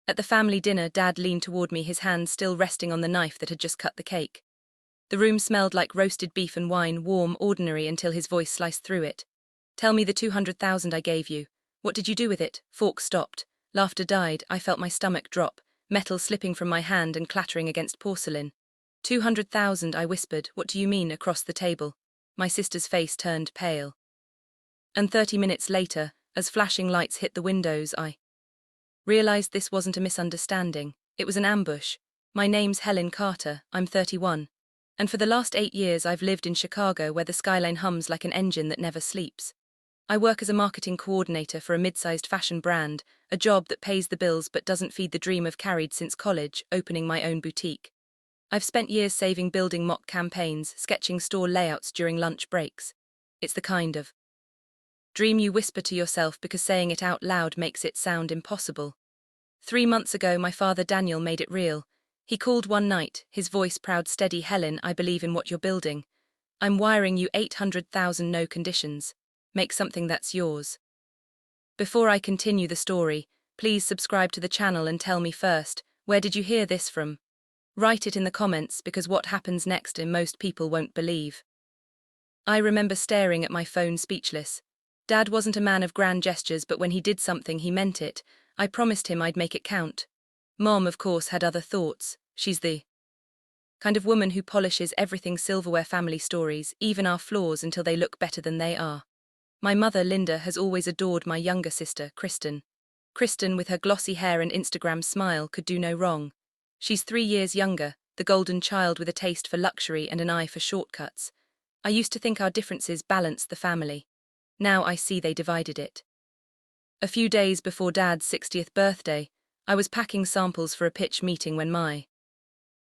At the family dinner, Dad leaned toward me, his hand still resting on the knife that had just cut the cake. The room smelled like roasted beef and wine, warm, ordinary, until his voice sliced through it. "Tell me the 200,000 I gave you. What did you do with it?" Fork stopped. Laughter died. I felt my stomach drop, metal slipping from my hand and clattering against porcelain. 200,000, I whispered. "What do you mean?" Across the table. My sister's face turned pale. And 30 minutes later, as flashing lights hit the windows, I realized this wasn't a misunderstanding. It was an ambush. My name's Helen Carter, I'm 31. And for the last 8 years I've lived in Chicago, where the skyline hums like an engine that never sleeps. I work as a marketing coordinator for a mid-sized fashion brand, a job that pays the bills but doesn't feed the dream I've carried since college, opening my own boutique. I've spent years saving, building mock campaigns, sketching store layouts during lunch breaks. It's the kind of dream you whisper to yourself because saying it out loud makes it sound impossible. 3 months ago, my father Daniel made it real. He called one night, his voice proud, steady. "Helen, I believe in what you're building. I'm wiring you 800,000, no conditions. Make something that's yours." Before I continue the story, please subscribe to the channel and tell me first, where did you hear this from? Write it in the comments, because what happens next most people won't believe. I remember staring at my phone, speechless. Dad wasn't a man of grand gestures, but when he did something, he meant it. I promised him I'd make it count. Mom, of course, had other thoughts. She's the kind of woman who polishes everything silverware, family stories, even our flaws, until they look better than they are. My mother, Linda, has always adored my younger sister, Kristen. Kristen, with her glossy hair and Instagram smile, could do no wrong. She's 3 years younger, the golden child with a taste for luxury and an eye for shortcuts. I used to think our differences balanced the family. Now I see they divided it. A few days before Dad's 60th birthday, I was packing samples for a pitch meeting when my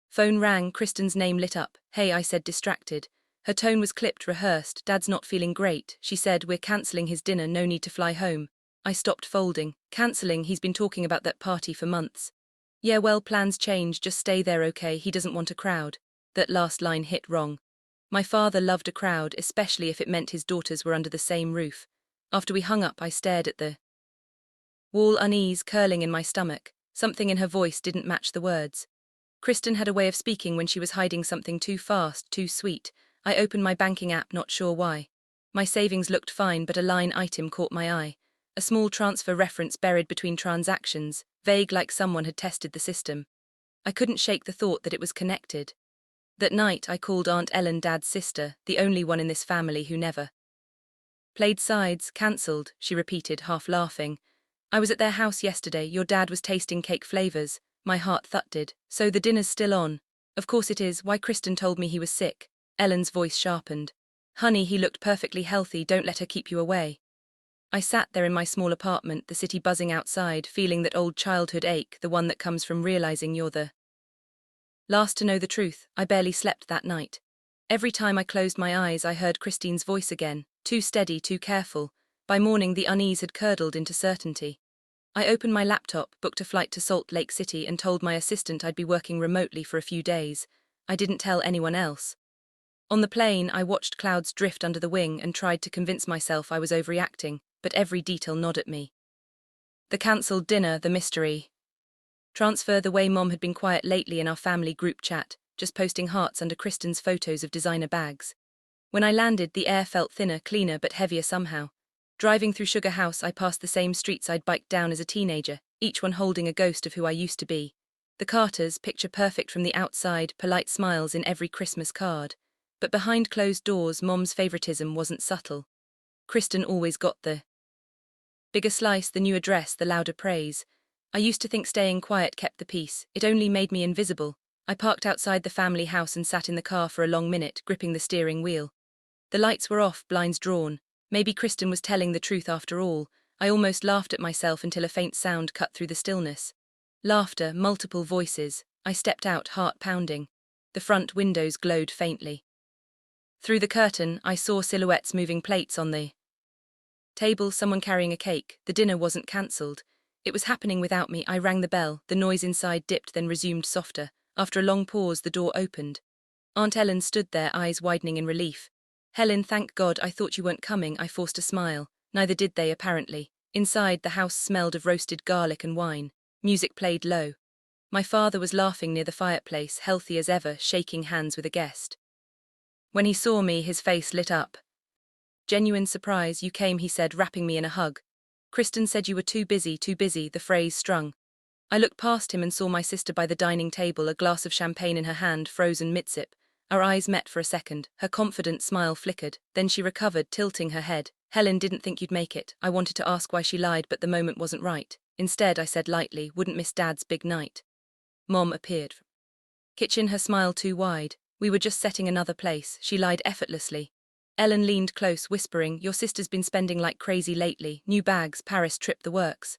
phone rang. Kristen's name lit up. "Hey," I said, distracted. Her tone was clipped, rehearsed. "Dad's not feeling great," she said. "We're cancelling his dinner, no need to fly home." I stopped folding. "Cancelling? He's been talking about that party for months." "Yeah, well, plans change, just stay there, okay? He doesn't want a crowd." That last line hit wrong. My father loved a crowd, especially if it meant his daughters were under the same roof. After we hung up, I stared at the wall, unease curling in my stomach. Something in her voice didn't match the words. Kristen had a way of speaking when she was hiding something too fast, too sweet. I opened my banking app, not sure why. My savings looked fine, but a line item caught my eye. A small transfer reference buried between transactions, vague, like someone had tested the system. I couldn't shake the thought that it was connected. That night, I called Aunt Ellen, Dad's sister, the only one in this family who never played sides. "Cancelled," she repeated, half laughing. "I was at their house yesterday. Your dad was tasting cake flavors." My heart thudded. "So the dinner's still on?" "Of course it is. Why, Kristen told me he was sick." Ellen's voice sharpened. "Honey, he looked perfectly healthy. Don't let her keep you away." I sat there in my small apartment, the city buzzing outside, feeling that old childhood ache, the one that comes from realizing you're the last to know the truth. I barely slept that night. Every time I closed my eyes, I heard Christine's voice again, too steady, too careful. By morning, the unease had curdled into certainty. I opened my laptop, booked a flight to Salt Lake City, and told my assistant I'd be working remotely for a few days. I didn't tell anyone else. On the plane, I watched clouds drift under the wing and tried to convince myself I was overreacting, but every detail gnawed at me. The cancelled dinner, the mystery transfer, the way Mom had been quiet lately in our family group chat, just posting hearts under Kristen's photos of designer bags. When I landed, the air felt thinner, cleaner, but heavier somehow. Driving through Sugar House, I passed the same streets I'd biked down as a teenager, each one holding a ghost of who I used to be. The Carters, picture perfect from the outside, polite smiles in every Christmas card. But behind closed doors, Mom's favoritism wasn't subtle. Kristen always got the bigger slice, the new address, the louder praise. I used to think staying quiet kept the peace. It only made me invisible. I parked outside the family house and sat in the car for a long minute, gripping the steering wheel. The lights were off, blinds drawn. Maybe Kristen was telling the truth after all. I almost laughed at myself until a faint sound cut through the stillness. Laughter, multiple voices. I stepped out, heart pounding. The front windows glowed faintly. Through the curtain, I saw silhouettes moving, plates on the table, someone carrying a cake. The dinner wasn't cancelled. It was happening without me. I rang the bell. The noise inside dipped, then resumed softer. After a long pause, the door opened. Aunt Ellen stood there, eyes widening in relief. "Helen, thank God, I thought you weren't coming." I forced a smile. Neither did they, apparently. Inside, the house smelled of roasted garlic and wine. Music played low. My father was laughing near the fireplace, healthy as ever, shaking hands with a guest. When he saw me, his face lit up. Genuine surprise, you came, he said, wrapping me in a hug. Kristen said you were too busy, the phrase strung. I looked past him and saw my sister by the dining table, a glass of champagne in her hand, frozen mid-sip. Our eyes met for a second, her confident smile flickered, then she recovered, tilting her head. Helen didn't think you'd make it. I wanted to ask why she lied, but the moment wasn't right. Instead, I said lightly, wouldn't miss Dad's big night. Mom appeared. Kitchen, her smile too wide. We were just setting another place, she lied effortlessly. Ellen leaned close, whispering, your sister's been spending like crazy lately, new bags, Paris trip, the works.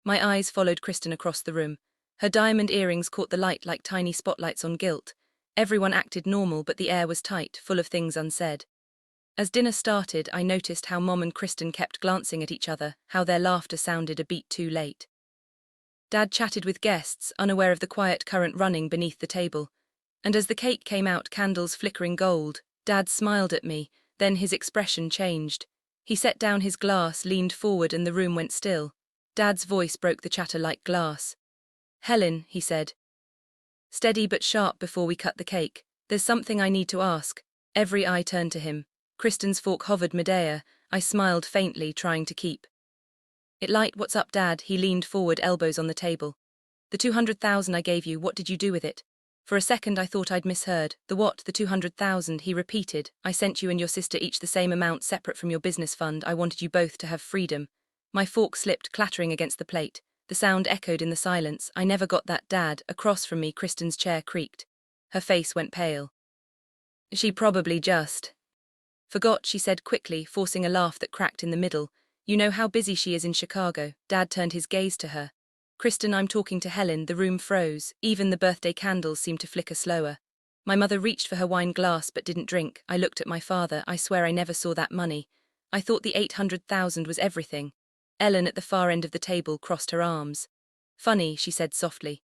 My eyes followed Kristen across the room. Her diamond earrings caught the light like tiny spotlights on gilt. Everyone acted normal, but the air was tight, full of things unsaid. As dinner started, I noticed how Mom and Kristen kept glancing at each other, how their laughter sounded a beat too late. Dad chatted with guests, unaware of the quiet current running beneath the table. And as the cake came out, candles flickering gold, Dad smiled at me, then his expression changed. He set down his glass, leaned forward, and the room went still. Dad's voice broke the chatter like glass. Helen, he said. Steady but sharp before we cut the cake. There's something I need to ask. Every eye turned to him. Kristen's fork hovered midair. I smiled faintly, trying to keep it light. What's up, Dad? He leaned forward, elbows on the table. The 200,000 I gave you, what did you do with it? For a second I thought I'd misheard. The what? The 200,000, he repeated. I sent you and your sister each the same amount, separate from your business fund. I wanted you both to have freedom. My fork slipped, clattering against the plate. The sound echoed in the silence. I never got that, Dad. Across from me, Kristen's chair creaked. Her face went pale. She probably just forgot, she said quickly, forcing a laugh that cracked in the middle. You know how busy she is in Chicago. Dad turned his gaze to her. Kristen, I'm talking to Helen. The room froze. Even the birthday candles seemed to flicker slower. My mother reached for her wine glass but didn't drink. I looked at my father. I swear I never saw that money. I thought the 800,000 was everything. Ellen at the far end of the table crossed her arms. Funny, she said softly.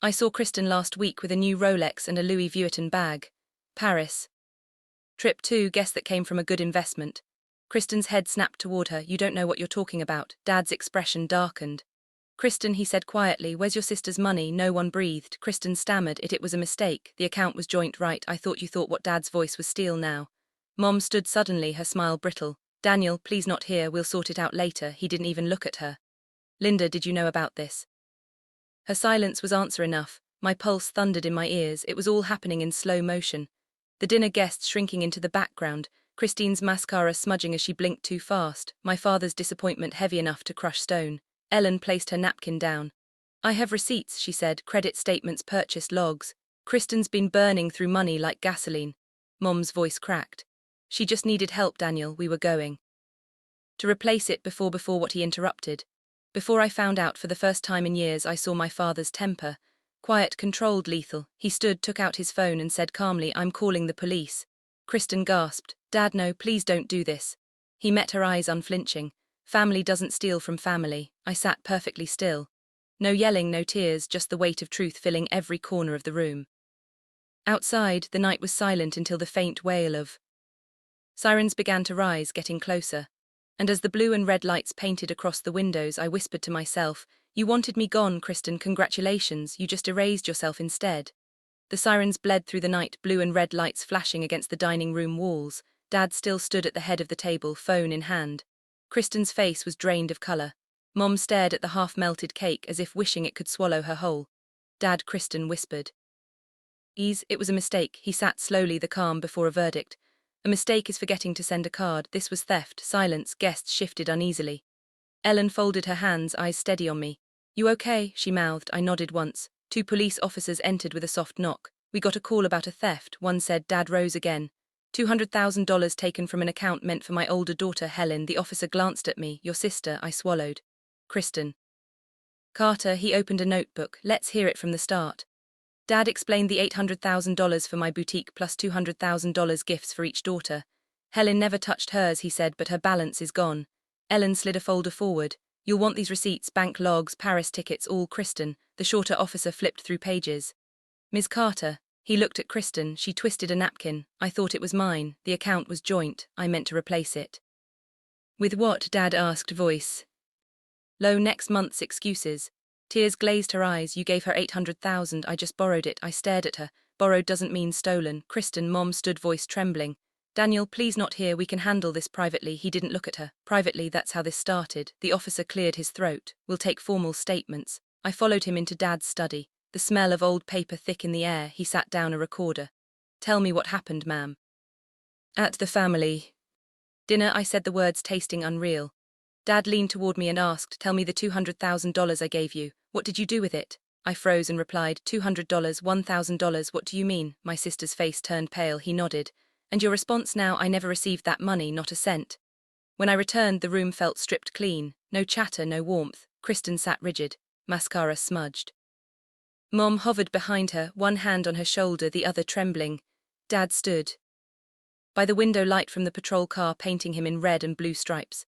I saw Kristen last week with a new Rolex and a Louis Vuitton bag. Paris. Trip too, guess that came from a good investment. Kristen's head snapped toward her. You don't know what you're talking about. Dad's expression darkened. Kristen, he said quietly, where's your sister's money? No one breathed. Kristen stammered, it was a mistake. The account was joint, right? I thought you thought what Dad's voice was steel now. Mom stood suddenly, her smile brittle. Daniel, please not here, we'll sort it out later. He didn't even look at her. Linda, did you know about this? Her silence was answer enough. My pulse thundered in my ears. It was all happening in slow motion. The dinner guests shrinking into the background, Christine's mascara smudging as she blinked too fast, my father's disappointment heavy enough to crush stone. Ellen placed her napkin down. I have receipts, she said, credit statements, purchase logs. Kristen's been burning through money like gasoline. Mom's voice cracked. She just needed help, Daniel, we were going to replace it before what he interrupted. Before I found out, for the first time in years, I saw my father's temper. Quiet, controlled, lethal. He stood, took out his phone and said calmly, I'm calling the police. Kristen gasped. Dad, no, please don't do this. He met her eyes unflinching. Family doesn't steal from family. I sat perfectly still. No yelling, no tears, just the weight of truth filling every corner of the room. Outside, the night was silent until the faint wail of sirens began to rise, getting closer. And as the blue and red lights painted across the windows, I whispered to myself, you wanted me gone, Kristen, congratulations, you just erased yourself instead. The sirens bled through the night, blue and red lights flashing against the dining room walls. Dad still stood at the head of the table, phone in hand. Kristen's face was drained of color. Mom stared at the half-melted cake as if wishing it could swallow her whole. Dad, Kristen whispered. It was a mistake. He sat slowly, the calm before a verdict. A mistake is forgetting to send a card. This was theft. Silence. Guests shifted uneasily. Ellen folded her hands, eyes steady on me. You okay? She mouthed. I nodded once. 2 police officers entered with a soft knock. We got a call about a theft. One said. Dad rose again. $200,000 taken from an account meant for my older daughter, Helen. The officer glanced at me. Your sister, I swallowed. Kristen. Carter, he opened a notebook. Let's hear it from the start. Dad explained the $800,000 for my boutique plus $200,000 gifts for each daughter. Helen never touched hers, he said, but her balance is gone. Ellen slid a folder forward. You'll want these receipts, bank logs, Paris tickets, all Kristen. The shorter officer flipped through pages. Ms. Carter. He looked at Kristen. She twisted a napkin. I thought it was mine. The account was joint. I meant to replace it. With what? Dad asked, voice low. Next month's excuses. Tears glazed her eyes. You gave her 800,000. I just borrowed it. I stared at her. Borrowed doesn't mean stolen. Kristen, Mom stood, voice trembling. Daniel, please not here. We can handle this privately. He didn't look at her. Privately, that's how this started. The officer cleared his throat. We'll take formal statements. I followed him into Dad's study. The smell of old paper thick in the air. He sat down a recorder. Tell me what happened, ma'am. At the family dinner, I said the words tasting unreal. Dad leaned toward me and asked, tell me the $200,000 I gave you. What did you do with it? I froze and replied, $200, $1,000, what do you mean? My sister's face turned pale. He nodded. And your response now? I never received that money, not a cent. When I returned, the room felt stripped clean. No chatter, no warmth. Kristen sat rigid, mascara smudged. Mom hovered behind her, one hand on her shoulder, the other trembling. Dad stood by the window, light from the patrol car painting him in red and blue stripes.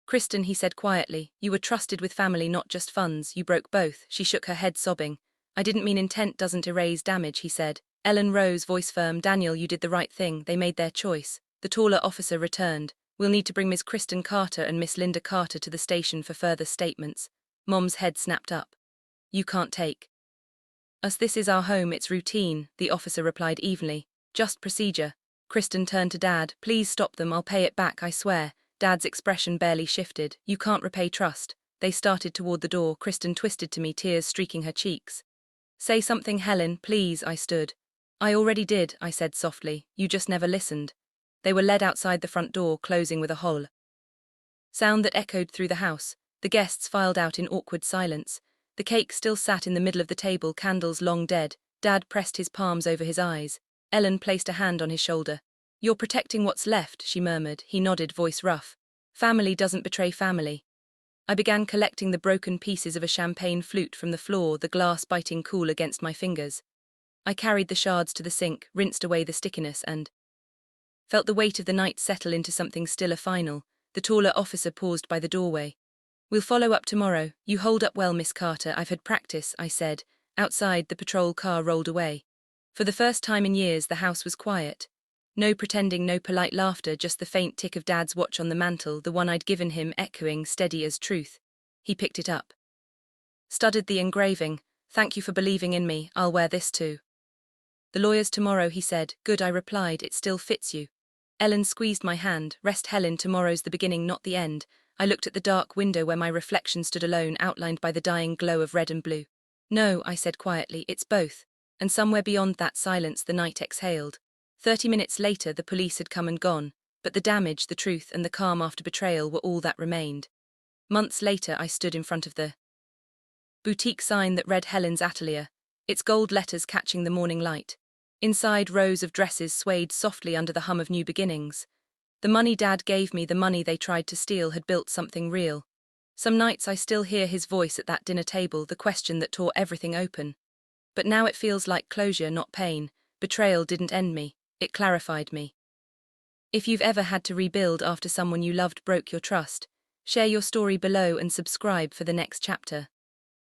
Kristen, he said quietly, you were trusted with family, not just funds. You broke both. She shook her head, sobbing. I didn't mean intent doesn't erase damage, he said. Ellen rose, voice firm. Daniel, you did the right thing. They made their choice. The taller officer returned. We'll need to bring Miss Kristen Carter and Miss Linda Carter to the station for further statements. Mom's head snapped up. You can't take us. This is our home. It's routine, the officer replied evenly. Just procedure. Kristen turned to Dad. Please stop them. I'll pay it back, I swear. Dad's expression barely shifted. You can't repay trust. They started toward the door. Kristen twisted to me, tears streaking her cheeks. Say something, Helen, please. I stood. I already did, I said softly. You just never listened. They were led outside the front door, closing with a howl sound that echoed through the house. The guests filed out in awkward silence. The cake still sat in the middle of the table, candles long dead. Dad pressed his palms over his eyes. Ellen placed a hand on his shoulder. You're protecting what's left, she murmured. He nodded, voice rough. Family doesn't betray family. I began collecting the broken pieces of a champagne flute from the floor, the glass biting cool against my fingers. I carried the shards to the sink, rinsed away the stickiness, and felt the weight of the night settle into something stiller, final. The taller officer paused by the doorway. We'll follow up tomorrow. You hold up well, Miss Carter. I've had practice, I said. Outside, the patrol car rolled away. For the first time in years, the house was quiet. No pretending, no polite laughter, just the faint tick of Dad's watch on the mantel, the one I'd given him, echoing, steady as truth. He picked it up. Studied the engraving. Thank you for believing in me. I'll wear this too. The lawyers tomorrow, he said. Good, I replied. It still fits you. Ellen squeezed my hand. Rest, Helen, tomorrow's the beginning, not the end. I looked at the dark window where my reflection stood alone, outlined by the dying glow of red and blue. No, I said quietly, it's both. And somewhere beyond that silence the night exhaled. 30 minutes later the police had come and gone, but the damage, the truth, and the calm after betrayal were all that remained. Months later I stood in front of the boutique sign that read Helen's Atelier, its gold letters catching the morning light. Inside, rows of dresses swayed softly under the hum of new beginnings. The money Dad gave me, the money they tried to steal, had built something real. Some nights I still hear his voice at that dinner table, the question that tore everything open. But now it feels like closure, not pain. Betrayal didn't end me, it clarified me. If you've ever had to rebuild after someone you loved broke your trust, share your story below and subscribe for the next chapter.